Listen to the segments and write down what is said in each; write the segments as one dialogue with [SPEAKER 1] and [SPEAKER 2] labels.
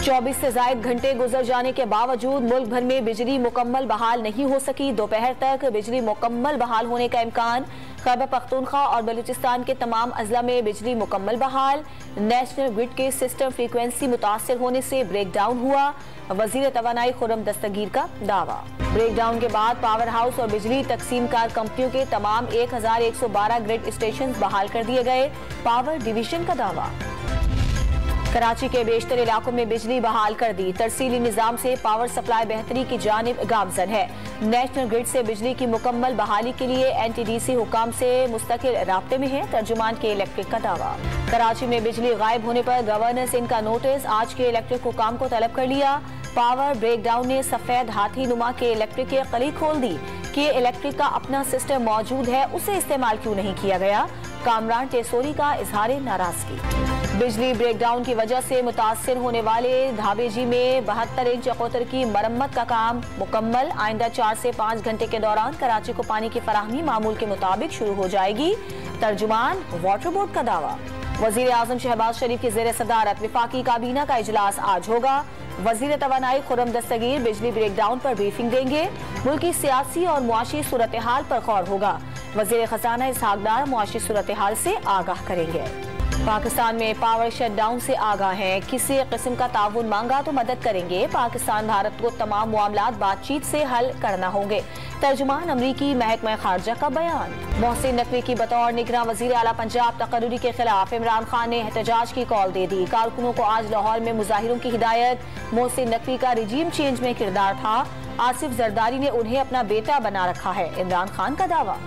[SPEAKER 1] 24 से ज्यादा घंटे गुजर जाने के बावजूद मुल्क भर में बिजली मुकम्मल बहाल नहीं हो सकी। दोपहर तक बिजली मुकम्मल बहाल होने का इम्कान। खैबर पख्तूनख्वा और बलूचिस्तान के तमाम अजला में बिजली मुकम्मल बहाल। नेशनल ग्रिड के सिस्टम फ्रीक्वेंसी मुतासर होने से ब्रेक डाउन हुआ। वजीर तवानाई खुर्रम दस्तगीर का दावा। ब्रेक डाउन के बाद पावर हाउस और बिजली तकसीम कार कंपनियों के तमाम 1112 ग्रिड स्टेशन बहाल कर दिए गए। पावर डिवीजन का दावा। कराची के बेशतर इलाकों में बिजली बहाल कर दी। तरसीली निजाम से पावर सप्लाई बेहतरी की जानिब गामजन है। नेशनल ग्रिड से बिजली की मुकम्मल बहाली के लिए NTDC हुकाम से मुस्तकिल राब्ते में है। तर्जुमान के इलेक्ट्रिक का दावा। कराची में बिजली गायब होने पर गवर्नर से इनका नोटिस। आज के इलेक्ट्रिक हुकाम को तलब कर लिया। पावर ब्रेकडाउन ने सफेद हाथी नुमा के इलेक्ट्रिक की कली खोल दी कि इलेक्ट्रिक का अपना सिस्टम मौजूद है, उसे इस्तेमाल क्यों नहीं किया गया। कामरान टेसोरी का इजहार नाराजगी। बिजली ब्रेकडाउन की वजह से मुतासर होने वाले धाबेजी में 72 इंच अकोतर की मरम्मत का काम मुकम्मल। आइंदा 4 से 5 घंटे के दौरान कराची को पानी की फराहमी मामूल के मुताबिक शुरू हो जाएगी। तर्जुमान वाटर बोर्ड का दावा। वजीर आजम शहबाज शरीफ की जेर सदारत विफाकी काबीना का इजलास आज होगा। वजीर तवानाई खुर्रम दस्तगीर बिजली ब्रेकडाउन पर ब्रीफिंग देंगे। मुल्क की सियासी और मुआशी सूरत हाल पर गौर होगा। वजीर खजाना इसहाक डार मुआशी सूरत हाल से आगाह करेंगे। पाकिस्तान में पावर शटडाउन से आगाह हैं। किसी किस्म का ताउन मांगा तो मदद करेंगे। पाकिस्तान भारत को तमाम मामलात बातचीत से हल करना होंगे। तर्जुमान अमरीकी महकमा खारजा का बयान। मोहसिन नकवी की बतौर निगरान वजीर आला पंजाब तकर्रुरी के खिलाफ इमरान खान ने एहतजाज की कॉल दे दी। कारकुनों को आज लाहौर में मुजाहिरों की हिदायत। मोहसिन नकवी का रिजीम चेंज में किरदार था। आसिफ जरदारी ने उन्हें अपना बेटा बना रखा है। इमरान खान का दावा।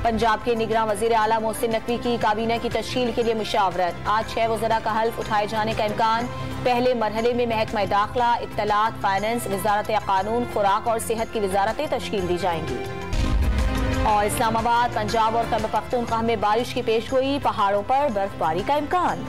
[SPEAKER 1] पंजाब के निगरान वजीर आला मोहसिन नकवी की काबीना की तश्कील के लिए मुशावरत। आज 6 वज़रा का हल्फ उठाए जाने का इम्कान। पहले मरहले में महकमा दाखिला, इत्तलात, फाइनेंस, वजारत कानून, खुराक और सेहत की वजारतें तश्कील दी जाएंगी। और इस्लामाबाद, पंजाब और खैबर पख्तूनख्वा में बारिश की पेशगोई। पहाड़ों पर बर्फबारी का इम्कान।